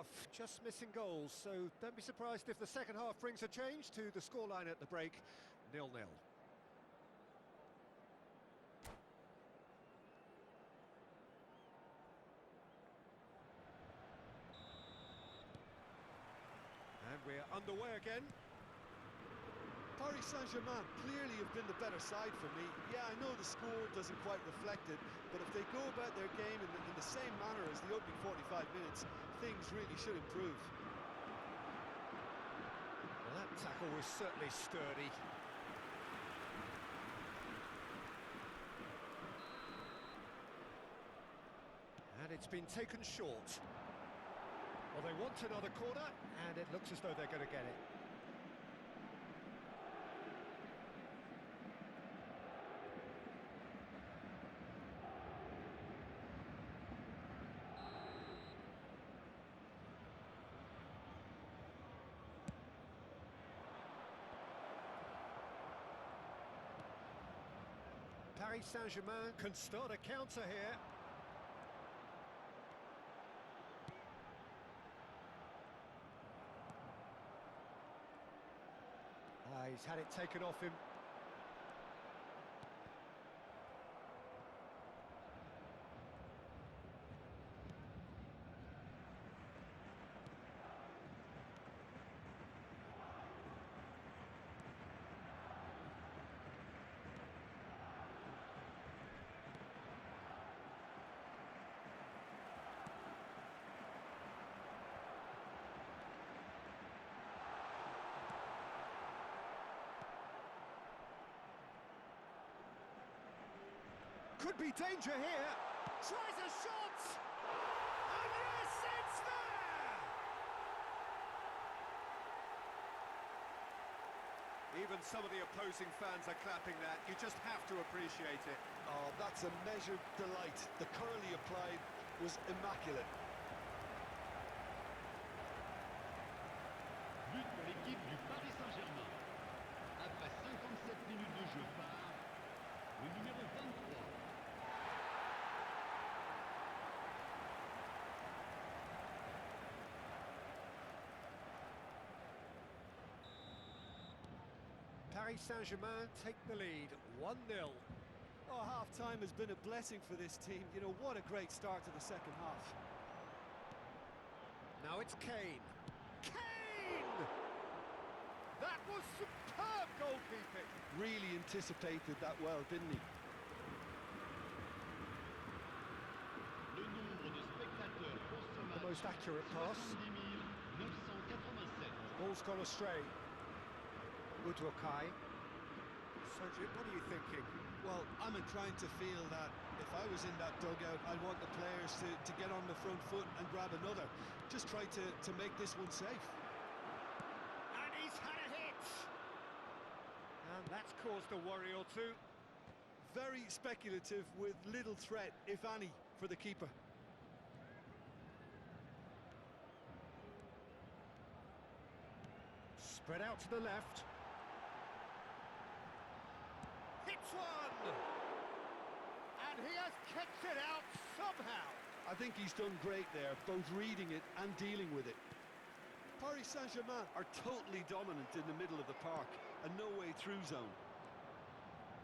half, just missing goals, so don't be surprised if the second half brings a change to the scoreline at the break, 0-0. And we're underway again. Paris Saint-Germain clearly have been the better side for me. Yeah, I know the score doesn't quite reflect it, but if they go about their game in the same manner as the opening 45 minutes, things really should improve. Well, that tackle was certainly sturdy. And it's been taken short. Well, they want another corner, and it looks as though they're going to get it. Paris Saint-Germain can start a counter here. He's had it taken off him. Could be danger here. Tries a shot! And yes, it's there! Even some of the opposing fans are clapping that. You just have to appreciate it. Oh, that's a measured delight. The curl he applied was immaculate. But pour l'équipe du Paris Saint-Germain. Après 57 minutes de jeu part le numéro 23. Paris Saint-Germain take the lead, 1-0. Oh, half-time has been a blessing for this team. You know, what a great start to the second half. Now it's Kane. Kane! That was superb goalkeeping. Really anticipated that well, didn't he? Le nombre de spectateurs pour ce match, The most accurate pass. 70 987. Ball's gone astray. Udwakai. So, Jim, what are you thinking? Well, I'm inclined to feel that if I was in that dugout, I'd want the players to get on the front foot and grab another. Just try to make this one safe. And he's had a hit! And that's caused a worry or two. Very speculative with little threat, if any, for the keeper. Spread out to the left. Hits one! And he has kicked it out somehow. I think he's done great there, both reading it and dealing with it. Paris Saint-Germain are totally dominant in the middle of the park, a no-way through zone.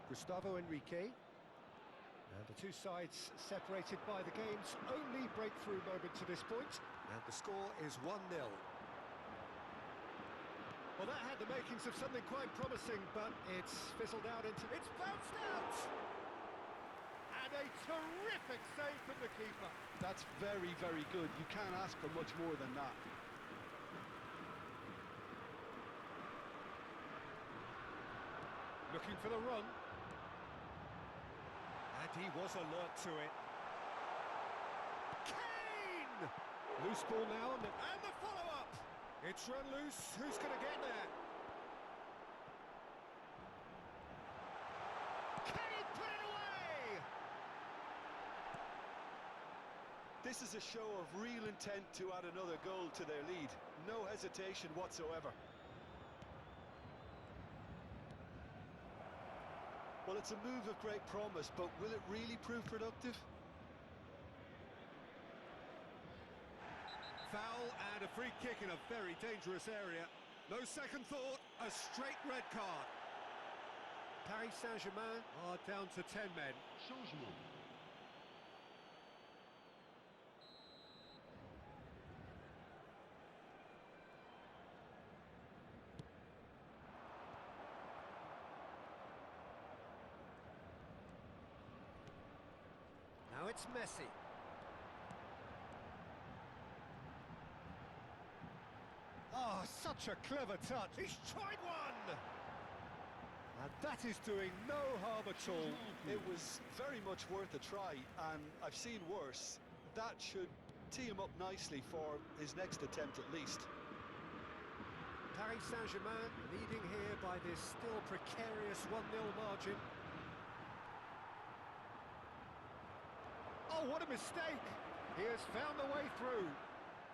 Gustavo Enrique. And the two sides separated by the game's only breakthrough moment to this point. And the score is 1-0. Well, that had the makings of something quite promising, but it's fizzled out into... It's bounced out! And a terrific save from the keeper. That's very, very good. You can't ask for much more than that. Looking for the run. And he was alert to it. Kane! Loose ball now, and the follow-up! It's run loose, who's going to get there? Can he put it away? This is a show of real intent to add another goal to their lead. No hesitation whatsoever. Well, it's a move of great promise, but will it really prove productive? Foul and a free kick in a very dangerous area. No second thought, a straight red card. Paris Saint-Germain are down to 10 men. Changement. Now it's Messi. Oh, such a clever touch. He's tried one! And that is doing no harm at all. It was very much worth a try, and I've seen worse. That should tee him up nicely for his next attempt at least. Paris Saint-Germain leading here by this still precarious 1-0 margin. Oh, what a mistake! He has found the way through.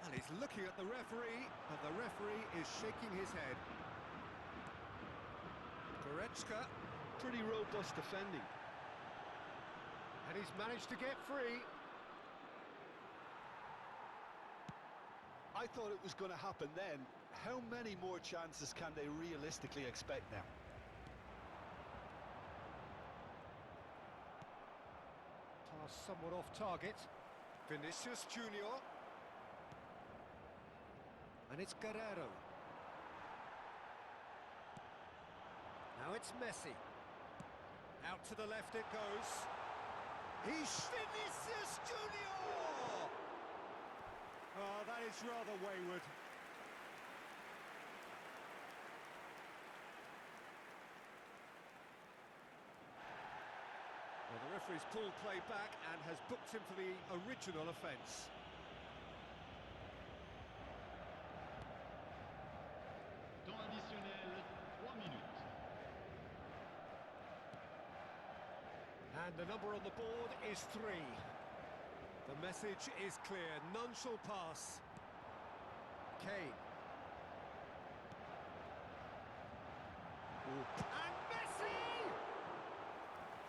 And he's looking at the referee, but the referee is shaking his head. Goretzka, Pretty robust defending. and he's managed to get free. I thought it was going to happen then. How many more chances can they realistically expect now? Pass somewhat off target. Vinicius Junior. And it's Guerrero. Now it's Messi. Out to the left it goes. He's Vinicius Junior! Oh, that is rather wayward. Well, the referee's pulled play back and has booked him for the original offence. Temps additionnel, 3 minutes. And the number on the board is 3. The message is clear, none shall pass. Kane. And Messi!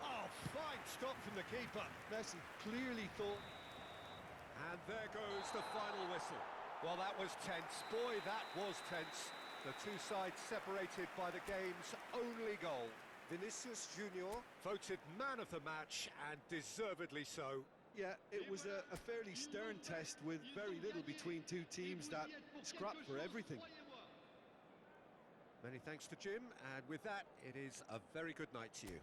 Oh, fine stop from the keeper. Messi clearly thought... And there goes the final whistle. Well, that was tense. Boy, that was tense. The two sides separated by the game's only goal. Vinicius Junior voted man of the match, and deservedly so. Yeah, it was a fairly stern test with very little between two teams that scrapped for everything. Many thanks to Jim, and with that, it is a very good night to you.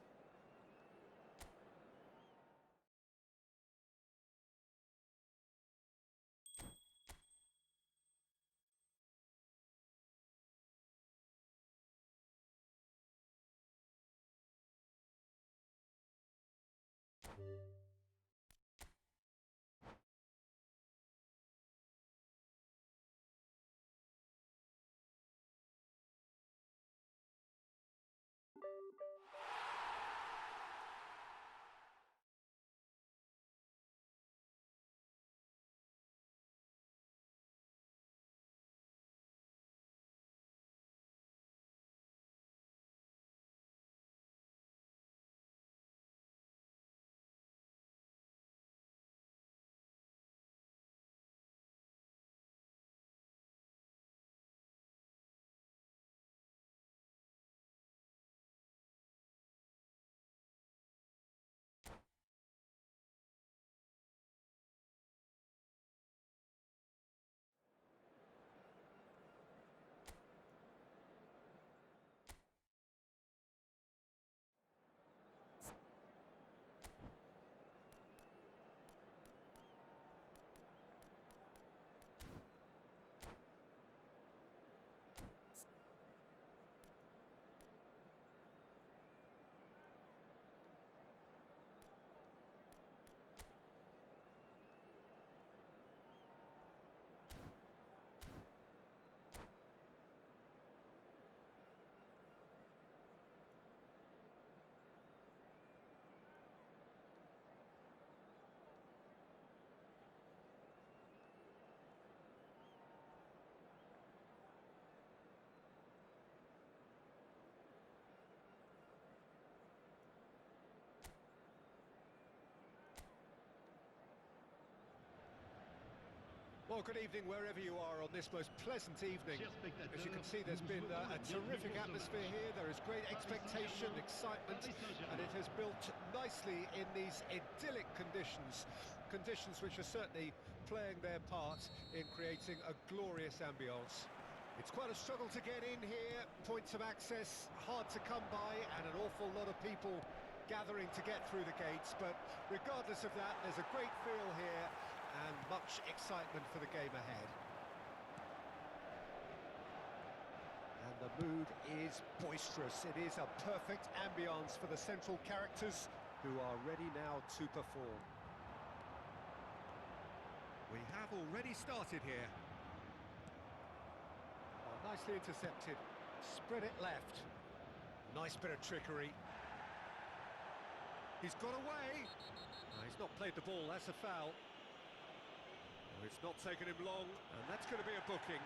Well, good evening wherever you are on this most pleasant evening. Chers spectateurs, As you can see, there's nous been souhaitons la a bienvenue terrific pour ce atmosphere match. here. There is great Paris expectation, Saint-Germain, excitement, Paris Saint-Germain. and it has built nicely in these idyllic conditions. Conditions which are certainly playing their part in creating a glorious ambience. It's quite a struggle to get in here, points of access hard to come by, and an awful lot of people gathering to get through the gates, but regardless of that, there's a great feel here and much excitement for the game ahead. And the mood is boisterous. It is a perfect ambience for the central characters who are ready now to perform. We have already started here. Oh, nicely intercepted. Spread it left. Nice bit of trickery. He's got away. No, he's not played the ball, that's a foul. Oh, it's not taken him long, and that's going to be a booking.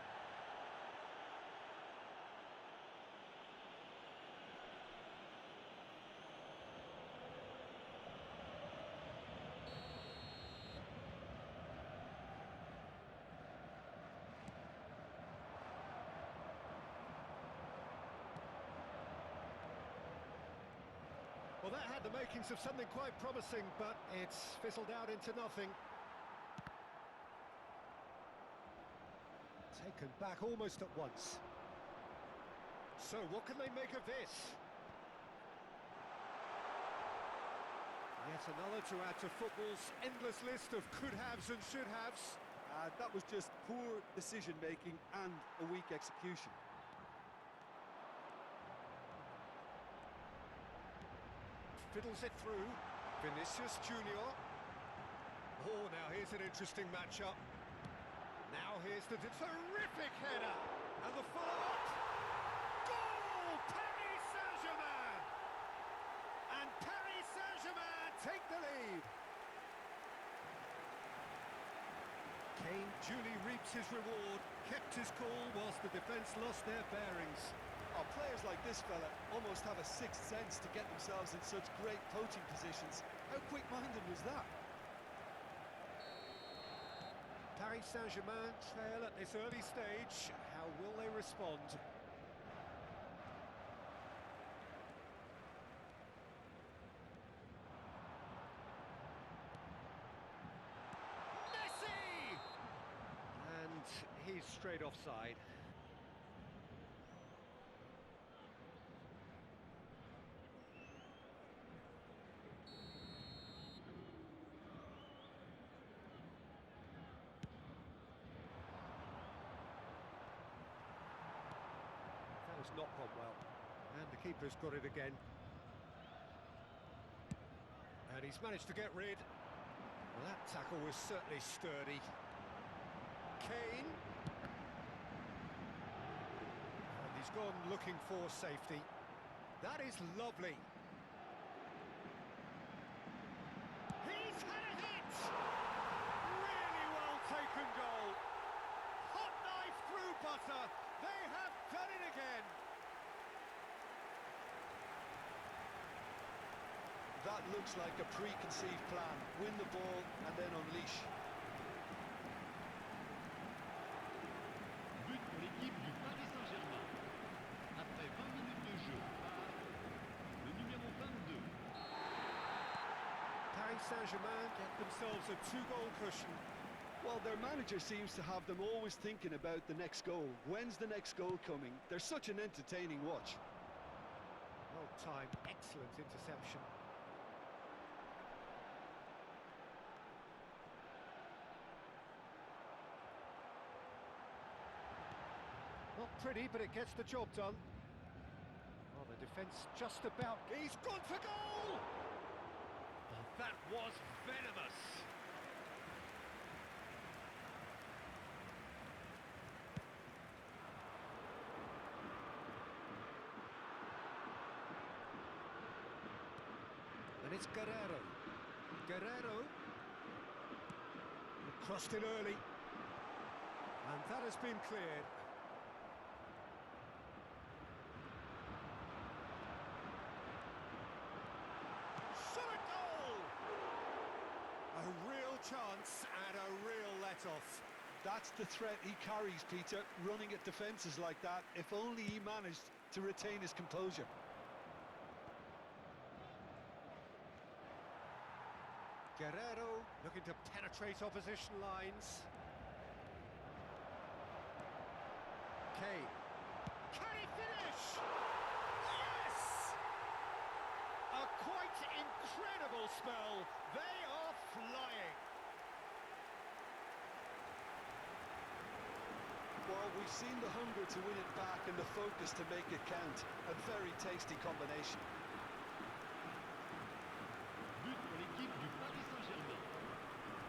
Well, that had the makings of something quite promising, but it's fizzled out into nothing. Taken back almost at once. So, what can they make of this? Yet another to add to football's endless list of could-haves and should-haves. That was just poor decision-making and a weak execution. Fiddles it through. Vinicius Junior. Oh, now here's an interesting matchup. Now here's the terrific header. And the follow-up. Goal! Paris Saint-Germain! And Paris Saint-Germain take the lead. Kane duly reaps his reward, kept his cool whilst the defence lost their bearings. Oh, players like this fella almost have a sixth sense to get themselves in such great coaching positions. How quick-minded was that? Paris Saint-Germain trail at this early stage. How will they respond? Messi! And he's straight offside. Has not gone well, and the keeper's got it again, and he's managed to get rid. Well, that tackle was certainly sturdy. Kane, and he's gone looking for safety. That is lovely. He's had a hit. Really well taken goal. Hot knife through butter. They have done it again. That looks like a preconceived plan. Win the ball and then unleash. But pour l'équipe du Paris Saint-Germain. Après 20 minutes de jeu, le numéro 22. Paris Saint-Germain get themselves a two-goal cushion. Well, their manager seems to have them always thinking about the next goal. When's the next goal coming? They're such an entertaining watch. Well timed, excellent interception. Not pretty, but it gets the job done. Well, the defence just about... He's gone for goal! Oh, that was venomous. And it's Guerrero. Guerrero crossed in early, and that has been cleared. Shot a goal! A real chance and a real let-off. That's the threat he carries, Peter, running at defences like that, if only he managed to retain his composure. Guerrero looking to penetrate opposition lines. Kane. Can he finish? Yes! A quite incredible spell. They are flying. Well, we've seen the hunger to win it back and the focus to make it count. A very tasty combination. But pour l'équipe du Paris Saint-Germain.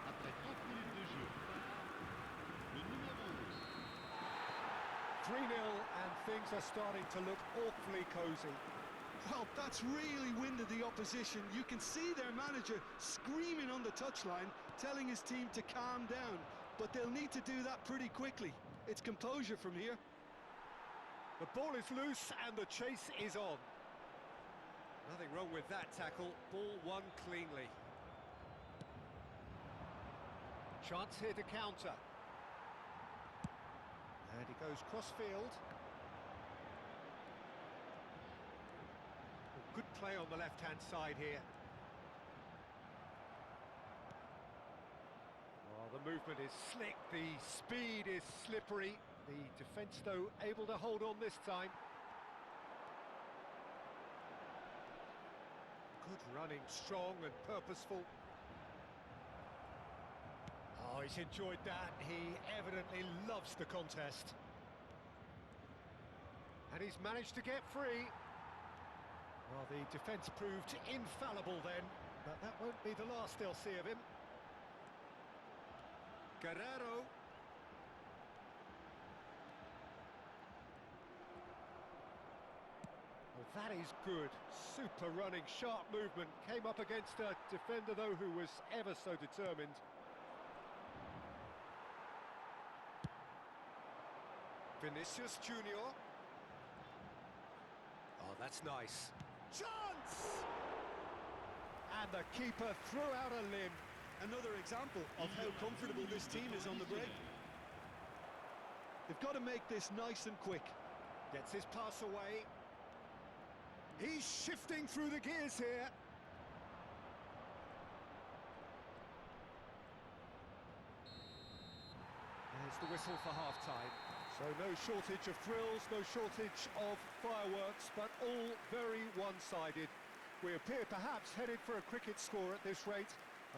Après 30 minutes de jeu, le numéro 3-0 and things are starting to look awfully cosy. Well, that's really winded the opposition. You can see their manager screaming on the touchline, telling his team to calm down. But they'll need to do that pretty quickly. It's composure from here. The ball is loose and the chase is on. Nothing wrong with that tackle. Ball won cleanly. Chance here to counter. And he goes cross-field. Good play on the left-hand side here. Well, the movement is slick, the speed is slippery. The defence, though, able to hold on this time. Good running, strong and purposeful. Oh, he's enjoyed that. He evidently loves the contest. And he's managed to get free. Well, the defence proved infallible then, but that won't be the last they'll see of him. Guerrero. Well, that is good. Super running, sharp movement. Came up against a defender, though, who was ever so determined. Vinicius Junior. Oh, that's nice. Chance! And the keeper threw out a limb. Another example of how comfortable this team is on the break. They've got to make this nice and quick. Gets his pass away. He's shifting through the gears here. There's the whistle for half-time. So no shortage of thrills, no shortage of fireworks, but all very one-sided. We appear perhaps headed for a cricket score at this rate,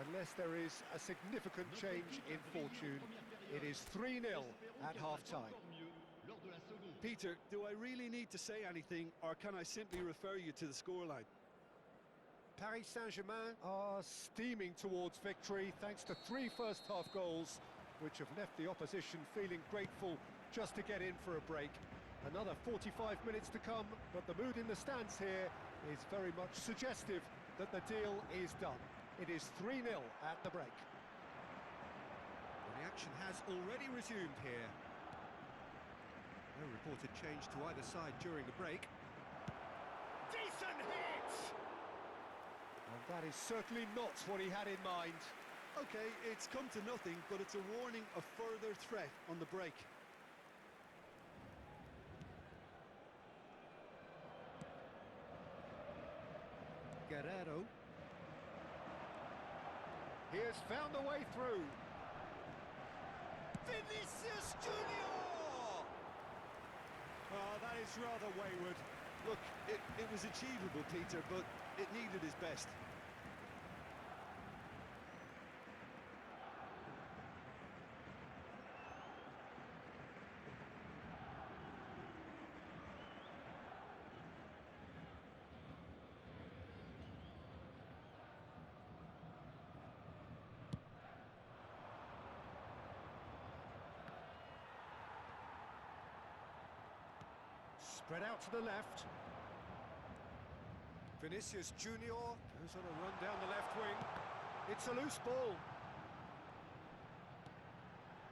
unless there is a significant change in fortune. It is 3-0 at half-time. Peter, do I really need to say anything, or can I simply refer you to the scoreline? Paris Saint-Germain are steaming towards victory thanks to 3 first-half goals, which have left the opposition feeling grateful just to get in for a break. Another 45 minutes to come, but the mood in the stands here is very much suggestive that the deal is done. It is 3-0 at the break. Well, the action has already resumed here. No reported change to either side during the break. Decent hit! And that is certainly not what he had in mind. Okay, it's come to nothing, but it's a warning of further threat on the break. Guerrero. He has found a way through. Vinicius Junior! Oh, that is rather wayward. Look, it was achievable, Peter, but it needed his best. Spread out to the left. Vinicius Junior goes on a run down the left wing. It's a loose ball.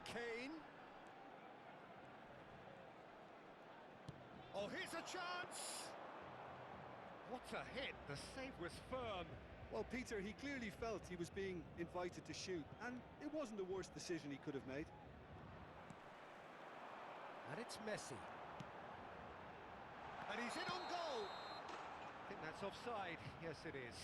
Kane. Oh, here's a chance! What a hit! The save was firm. Well, Peter, he clearly felt he was being invited to shoot, and it wasn't the worst decision he could have made. it's Messi. And he's in on goal. I think that's offside. Yes, it is.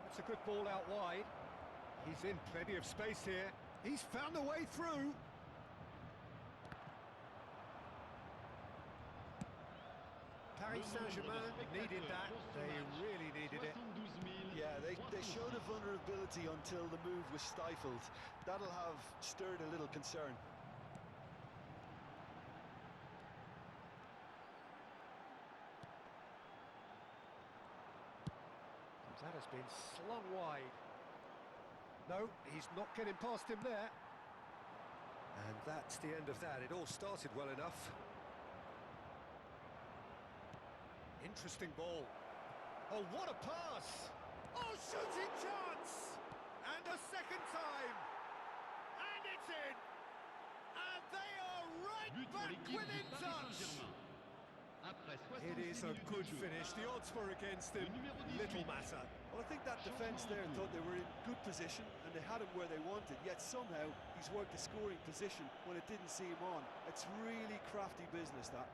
That's a good ball out wide. He's in plenty of space here. He's found a way through. Paris Saint-Germain needed that. They really needed it. Yeah, they showed a vulnerability until the move was stifled. That'll have stirred a little concern. That has been slung wide. No, he's not getting past him there. And that's the end of that. It all started well enough. Interesting ball. Oh, what a pass! Oh, shooting chance! And a second time! And it's in! And they are right back within touch! It is a good finish. The odds were against him. Little matter. Well, I think that defence there thought they were in good position and they had him where they wanted, yet somehow he's worked a scoring position when it didn't see him on. It's really crafty business, that.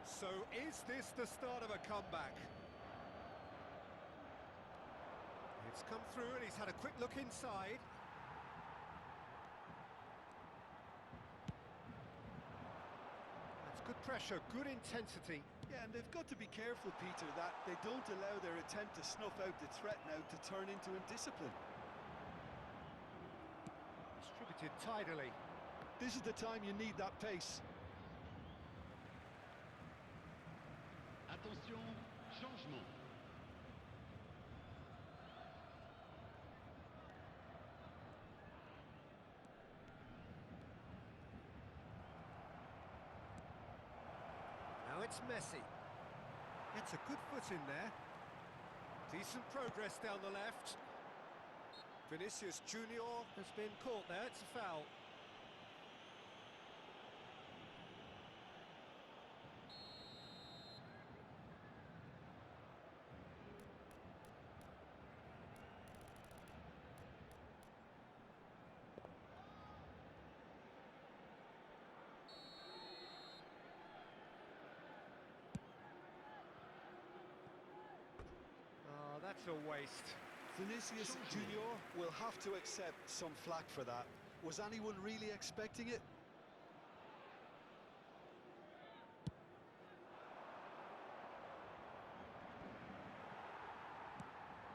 So is this the start of a comeback? It's come through and he's had a quick look inside. That's good pressure, good intensity. Yeah, and they've got to be careful, Peter, that they don't allow their attempt to snuff out the threat now to turn into indiscipline. Distributed tidily. This is the time you need that pace. Attention, changement. Now it's Messi. It's a good foot in there. Decent progress down the left. Vinicius Junior has been caught there. It's a foul. That's a waste. Vinicius Junior will have to accept some flack for that. Was anyone really expecting it?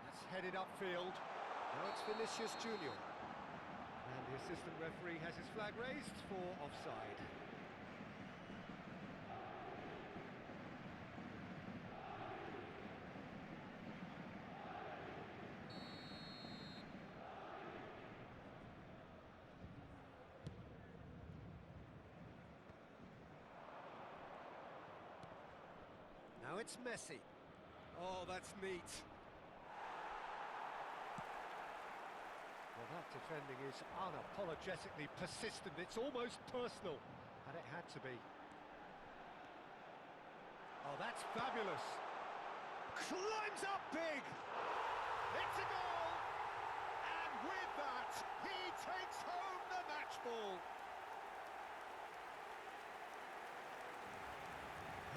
That's headed upfield. Now it's Vinicius Junior. And the assistant referee has his flag raised for offside. Now it's Messi. Oh, that's neat. Well, that defending is unapologetically persistent. It's almost personal. And it had to be. Oh, that's fabulous. Climbs up big. It's a goal. And with that, he takes home the match ball.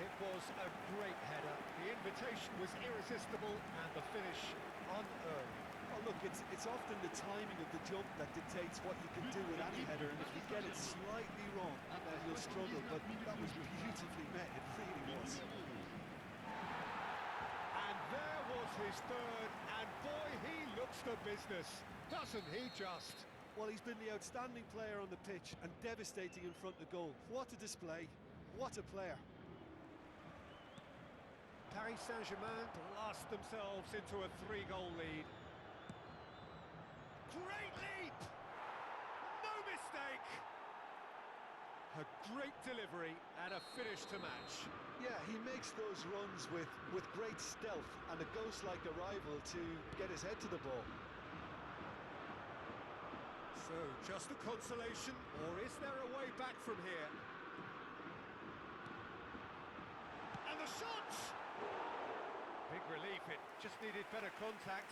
It was a great header. The invitation was irresistible and the finish unearned. Oh, look, it's often the timing of the jump that dictates what you can do with any header, and if you get it slightly wrong, then you'll struggle, but that was beautifully met, it really was. And there was his third, and boy, he looks the business, doesn't he just? Well, he's been the outstanding player on the pitch and devastating in front of goal. What a display, what a player. Paris Saint-Germain blast themselves into a 3-goal lead. Great leap! No mistake! A great delivery and a finish to match. Yeah, he makes those runs with great stealth and a ghost-like arrival to get his head to the ball. So, just a consolation, or is there a way back from here? And the shot! Big relief, it just needed better contact.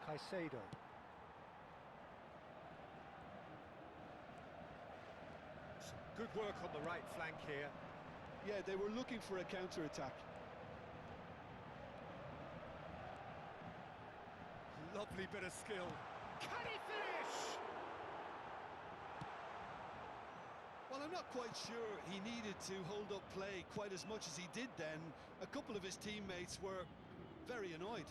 Caicedo. Some good work on the right flank here. Yeah, they were looking for a counter-attack. Lovely bit of skill. Can he finish? Well, I'm not quite sure he needed to hold up play quite as much as he did then. A couple of his teammates were very annoyed.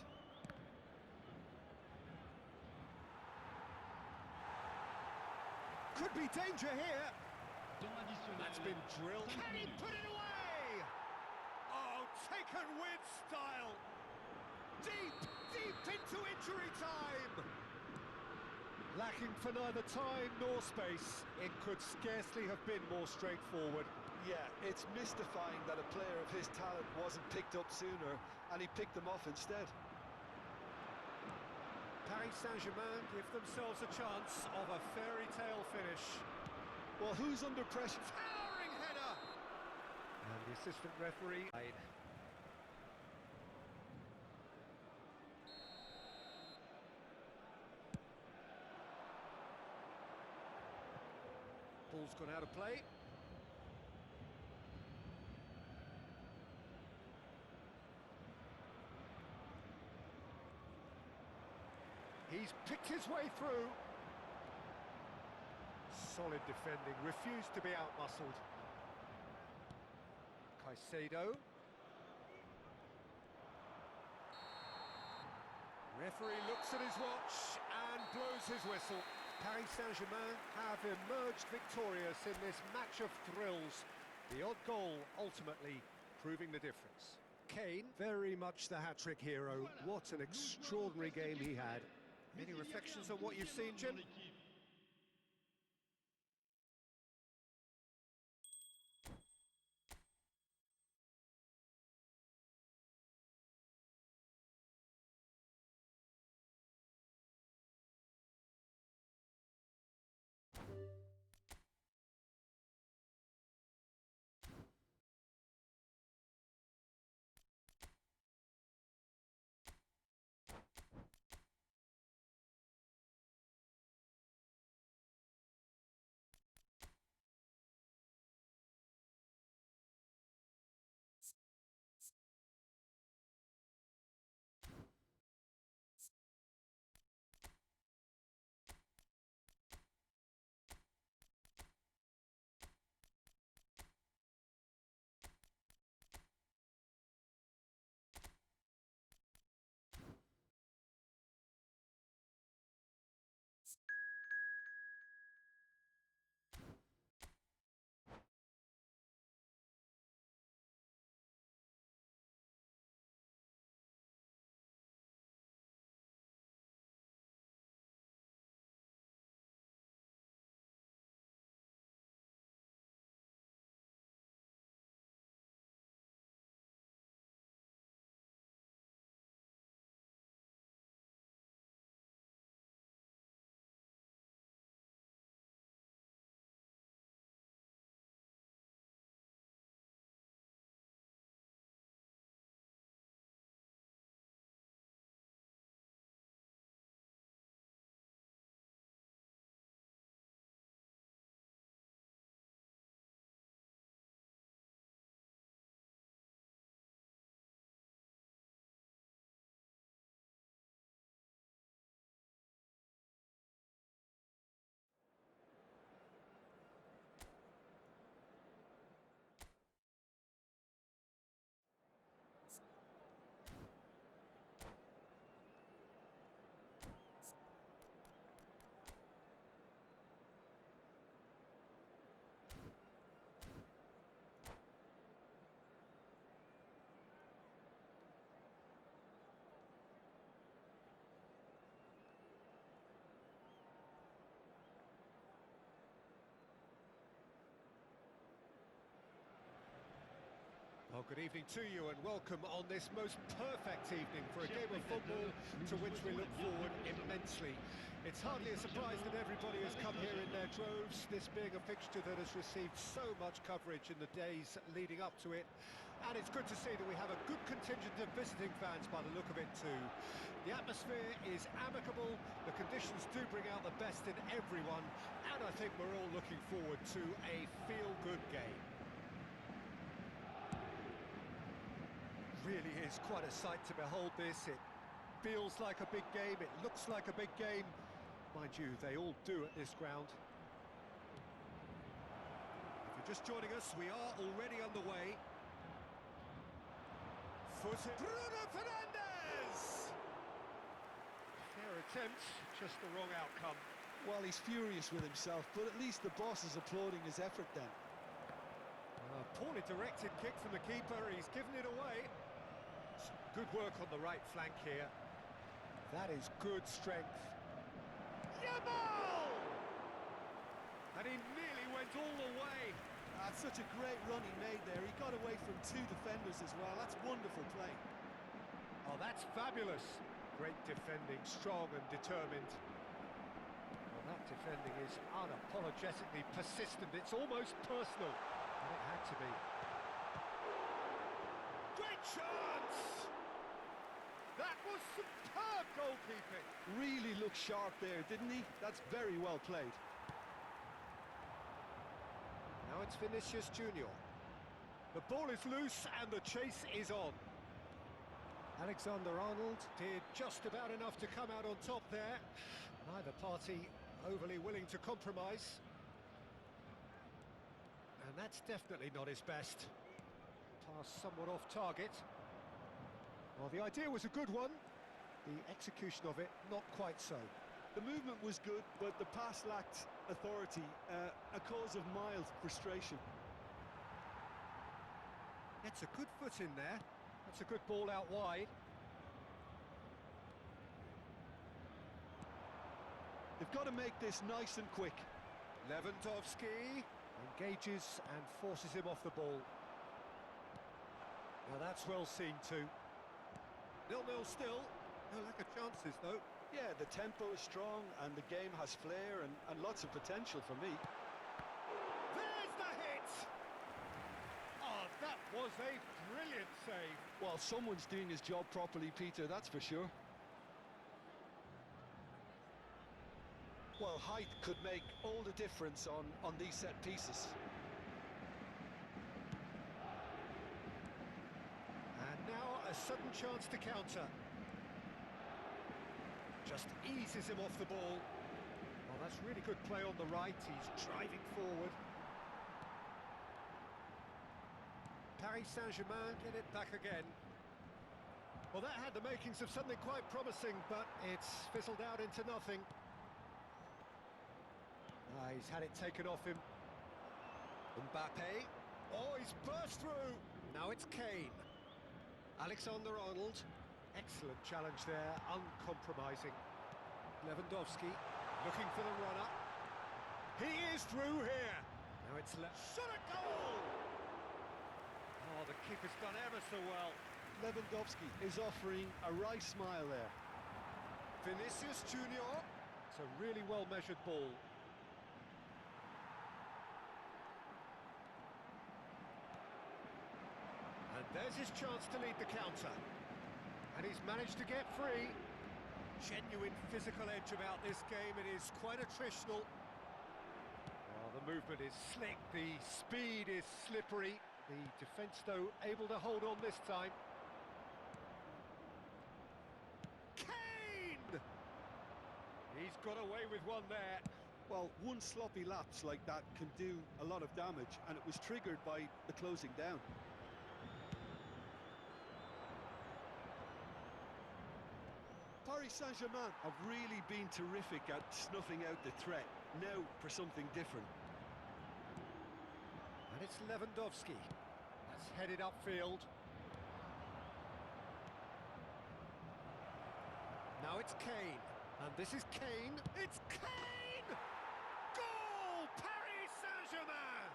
Could be danger here. Temps additionnel. That's been drilled. 5 Can he minutes. put it away? Oh, taken with style. Deep, deep into injury time. Lacking for neither time nor space. It could scarcely have been more straightforward. Yeah, it's mystifying that a player of his talent wasn't picked up sooner, and he picked them off instead. Paris Saint-Germain give themselves a chance of a fairy tale finish. Well, who's under pressure? Towering header! And the assistant referee... Ball's gone out of play. He's picked his way through. Solid defending, refused to be outmuscled. Caicedo. Referee looks at his watch and blows his whistle. Paris Saint-Germain have emerged victorious in this match of thrills. The odd goal ultimately proving the difference. Kane, very much the hat-trick hero. What an extraordinary game he had. Any reflections on what you've seen, Jim? Well, good evening to you and welcome on this most perfect evening for a game of football to which we look forward immensely. It's hardly a surprise that everybody has come here in their droves, this being a fixture that has received so much coverage in the days leading up to it. And it's good to see that we have a good contingent of visiting fans by the look of it too. The atmosphere is amicable, the conditions do bring out the best in everyone, and I think we're all looking forward to a feel-good game. Really is quite a sight to behold this. It feels like a big game, it looks like a big game. Mind you, they all do at this ground. If you're just joining us, we are already underway. Footed. Bruno Fernandes! Fair attempt, just the wrong outcome. Well, he's furious with himself, but at least the boss is applauding his effort then. Poorly directed kick from the keeper, he's given it away. Some good work on the right flank here. That is good strength. Yamal! And he nearly went all the way. That's such a great run he made there. He got away from two defenders as well. That's wonderful play. Oh, that's fabulous. Great defending, strong and determined. Well, that defending is unapologetically persistent. It's almost personal. And it had to be. Great chance! That was superb goalkeeping. Really looked sharp there, didn't he? That's very well played. Now it's Vinicius Junior. The ball is loose and the chase is on. Alexander-Arnold did just about enough to come out on top there. Neither party overly willing to compromise. And that's definitely not his best. Pass somewhat off target. Well, the idea was a good one. The execution of it, not quite so. The movement was good, but the pass lacked authority, a cause of mild frustration. It's a good foot in there. That's a good ball out wide. They've got to make this nice and quick. Lewandowski engages and forces him off the ball. Now that's well seen too. 0-0 still. No lack of chances though. Yeah, the tempo is strong and the game has flair and lots of potential for me. There's the hit! Oh, that was a brilliant save. Well, someone's doing his job properly, Peter, that's for sure. Well, height could make all the difference on these set pieces. And now a sudden chance to counter. Just eases him off the ball. Well, that's really good play on the right. He's driving forward. Paris Saint-Germain get it back again. Well, that had the makings of something quite promising, but it's fizzled out into nothing. He's had it taken off him. Mbappe. Oh, he's burst through. Now it's Kane. Alexander-Arnold. Excellent challenge there, uncompromising. Lewandowski looking for the runner. He is through here. Now it's shot a goal! Oh, the keeper's done ever so well. Lewandowski is offering a wry smile there. Vinicius Junior. It's a really well-measured ball. And there's his chance to lead the counter. And he's managed to get free. Genuine physical edge about this game. It is quite attritional. Oh, the movement is slick. The speed is slippery. The defence, though, able to hold on this time. Kane! He's got away with one there. Well, one sloppy lapse like that can do a lot of damage, and it was triggered by the closing down. Paris Saint-Germain have really been terrific at snuffing out the threat. Now for something different. And it's Lewandowski. That's headed upfield. Now it's Kane. And this is Kane. It's Kane! Goal! Paris Saint-Germain!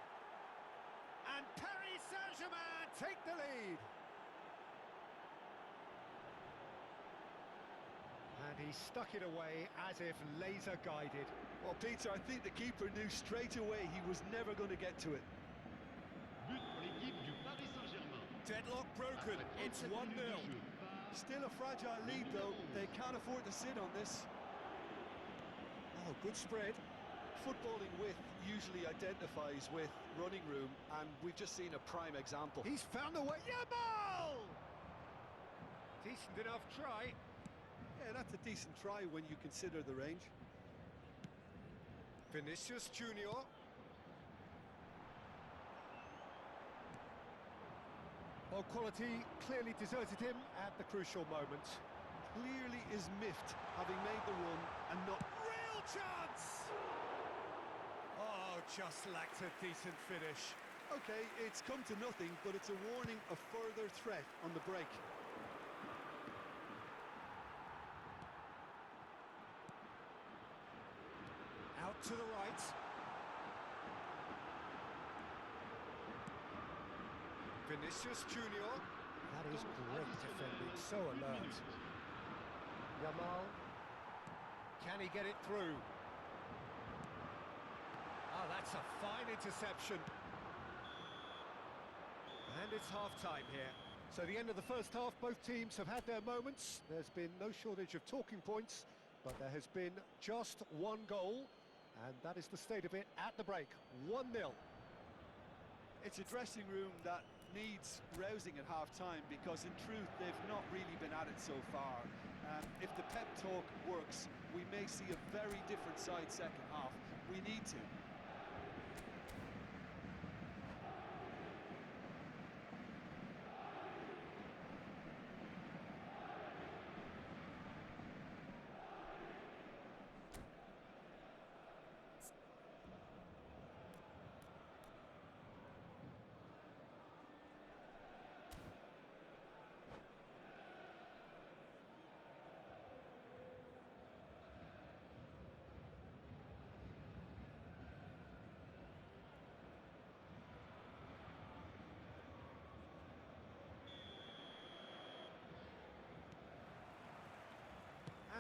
And Paris Saint-Germain take the lead. And he stuck it away as if laser guided. Well, Peter, I think the keeper knew straight away he was never going to get to it. But pour l'équipe du Paris Saint-Germain. Deadlock broken, Après it's 37 minutes 1-0. de jeu par Still a fragile lead, though. They can't afford to sit on this. Oh, good spread. Footballing width usually identifies with running room, and we've just seen a prime example. He's found a way. Yamal! Decent enough try. Yeah, that's a decent try when you consider the range. Vinicius Junior. Well, quality clearly deserted him at the crucial moment. Clearly is miffed, having made the run and not... Real chance! Oh, just lacked a decent finish. Okay, it's come to nothing, but it's a warning of further threat on the break. Out to the right. Vinicius Junior. That is great defending, so alert. Yamal. Can he get it through? Oh, that's a fine interception. And it's half-time here. So the end of the first half, both teams have had their moments. There's been no shortage of talking points, but there has been just one goal, and that is the state of it at the break, 1-0. It's a dressing room that needs rousing at half-time because, in truth, they've not really been at it so far. If the pep talk works, we may see a very different side second half. We need to.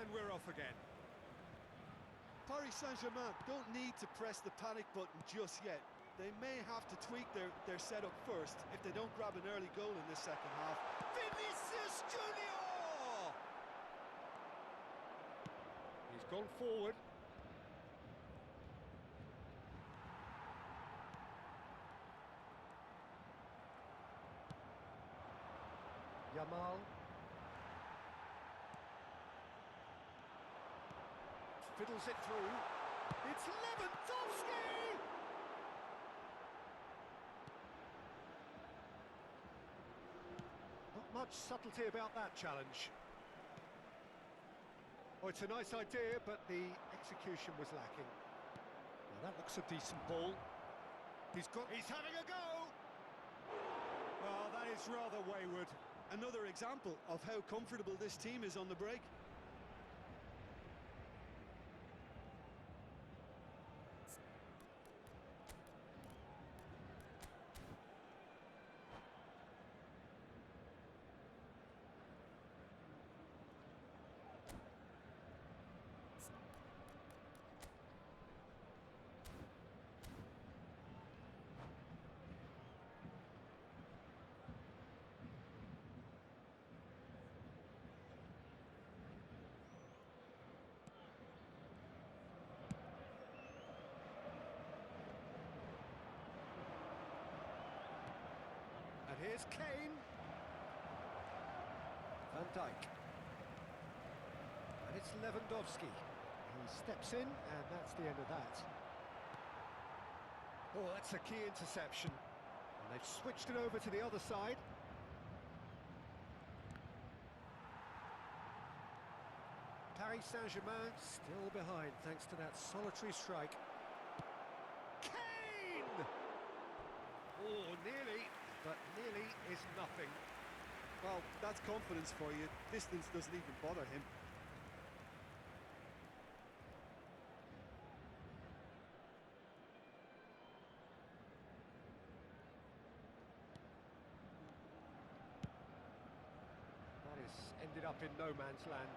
And we're off again. Paris Saint-Germain don't need to press the panic button just yet. They may have to tweak their setup first if they don't grab an early goal in this second half. Vinicius Junior! He's gone forward. Yamal. Fiddles it through. It's Lewandowski! Not much subtlety about that challenge. Oh, it's a nice idea, but the execution was lacking. Now that looks a decent ball. He's having a go! Well, that is rather wayward. Another example of how comfortable this team is on the break. And here's Kane. Van Dijk. And it's Lewandowski. He steps in, and that's the end of that. Oh, that's a key interception. And they've switched it over to the other side. Paris Saint-Germain still behind thanks to that solitary strike. Kane! Oh, nearly, but nearly is nothing. Well, that's confidence for you. Distance doesn't even bother him. ended up in no man's land.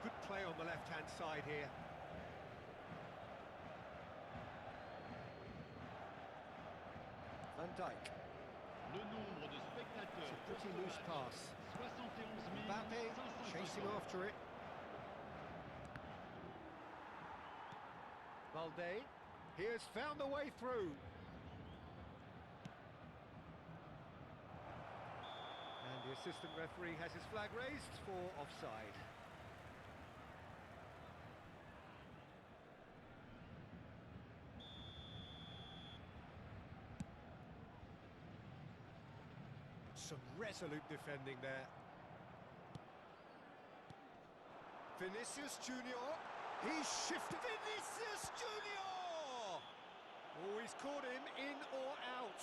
Good play on the left-hand side here. Van Dijk. Le nombre de spectateurs. It's a pretty loose pass. 71 Mbappe chasing 560. after it. Balde, he has found a way through. And the assistant referee has his flag raised for offside. Some resolute defending there. Vinicius Junior. He's shifted. Vinicius Junior! Oh, he's caught him in or out.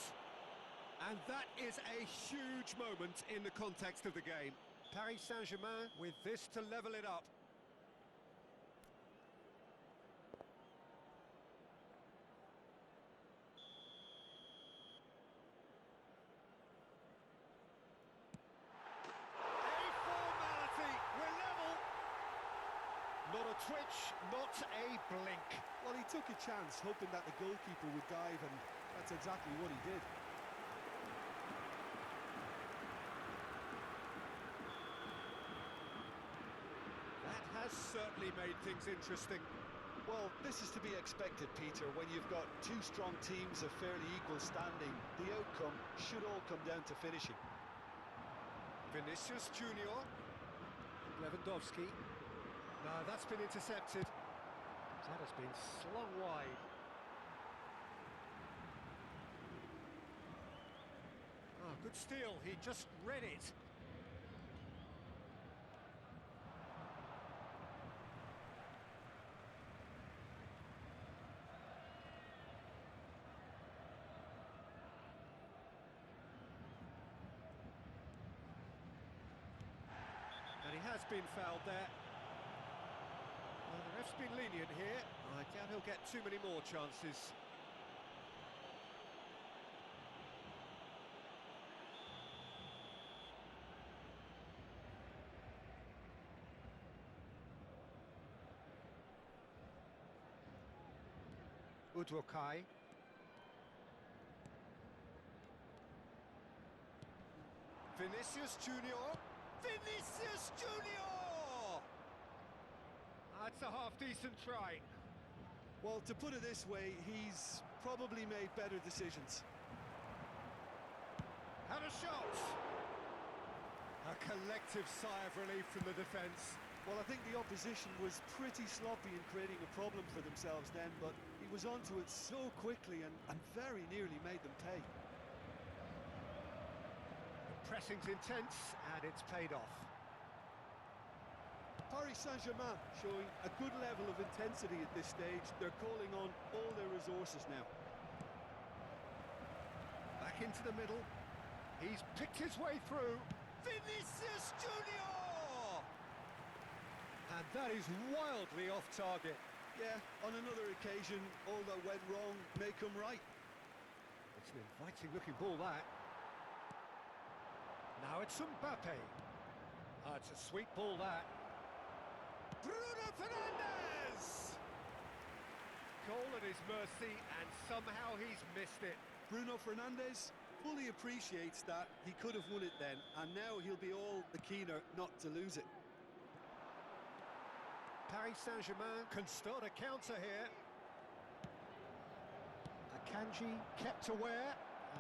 And that is a huge moment in the context of the game. Paris Saint-Germain with this to level it up. Not a twitch, not a blink. Well, he took a chance, hoping that the goalkeeper would dive, and that's exactly what he did. That has certainly made things interesting. Well, this is to be expected, Peter. When you've got two strong teams of fairly equal standing, the outcome should all come down to finishing. Vinicius Junior. Lewandowski. No, that's been intercepted. That has been slung wide. Oh, good steal. He just read it. And he has been fouled there. Well, the ref's been lenient here. I doubt he'll get too many more chances. Udwokai. Vinicius Junior. Vinicius Junior! That's a half-decent try. Well, to put it this way, he's probably made better decisions. Had a shot! A collective sigh of relief from the defence. Well, I think the opposition was pretty sloppy in creating a problem for themselves then, but he was onto it so quickly and very nearly made them pay. Pressing's intense, and it's paid off. Paris Saint-Germain showing a good level of intensity at this stage. They're calling on all their resources now. Back into the middle. He's picked his way through. Vinicius Junior! And that is wildly off target. Yeah, on another occasion, all that went wrong may come right. It's an inviting looking ball, that. Now it's Mbappe. It's a sweet ball, that. Bruno Fernandes! Goal at his mercy, and somehow he's missed it. Bruno Fernandes fully appreciates that. He could have won it then, and now he'll be all the keener not to lose it. Paris Saint-Germain can start a counter here. Akanji kept aware,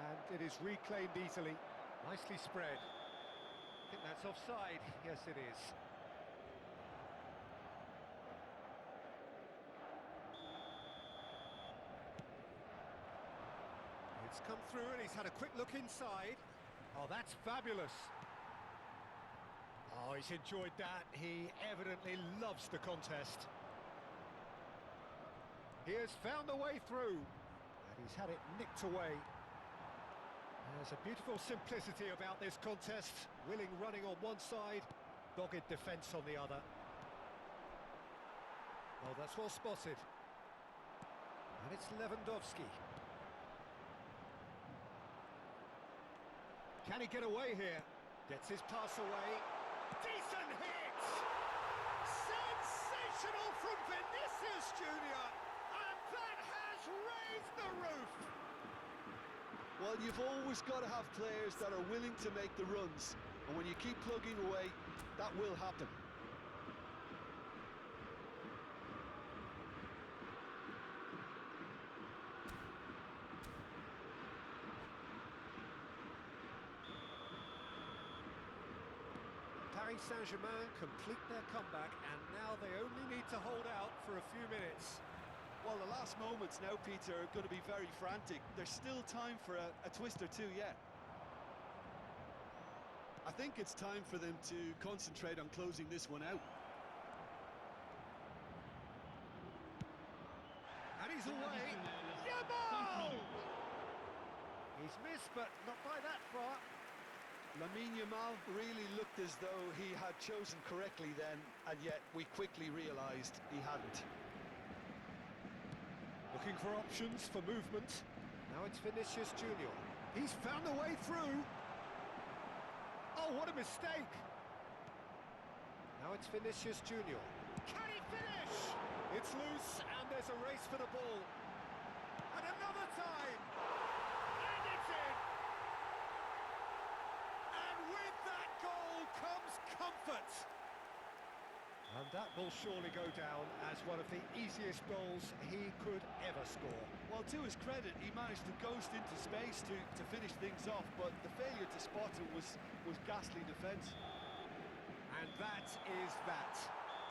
and it is reclaimed easily. Nicely spread. I think that's offside. Yes, it is. It's come through and he's had a quick look inside. Oh, that's fabulous. Oh, he's enjoyed that. He evidently loves the contest. He has found a way through, and he's had it nicked away. There's a beautiful simplicity about this contest. Willing running on one side, dogged defence on the other. Oh, that's well spotted. And it's Lewandowski. Can he get away here? Gets his pass away. Decent hit! Sensational from Vinicius Junior! And that has raised the roof! Well, you've always got to have players that are willing to make the runs. And when you keep plugging away, that will happen. Paris Saint-Germain complete their comeback, and now they only need to hold out for a few minutes. Well, the last moments now, Peter, are going to be very frantic. There's still time for a twist or two yet. I think it's time for them to concentrate on closing this one out. And he's away. Additionnel. Yamal! 5 minutes. He's missed, but not by that far. Lamine Yamal really looked as though he had chosen correctly then, and yet we quickly realised he hadn't. Looking for options for movement. Now it's Vinicius Junior. He's found a way through. Oh, what a mistake! Now it's Vinicius Junior. Can he finish? It's loose, and there's a race for the ball. And another time! And it's in! And with that goal comes comfort! And that will surely go down as one of the easiest goals he could ever score. Well, to his credit, he managed to ghost into space to finish things off, but the failure to spot it was ghastly defence. And that is that.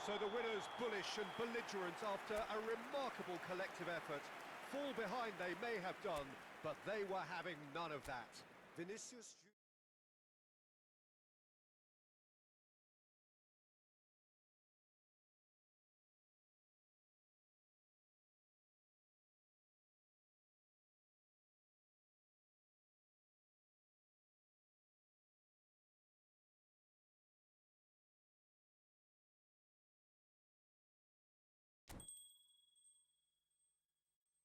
So the winners bullish and belligerent after a remarkable collective effort. Fall behind they may have done, but they were having none of that. Vinicius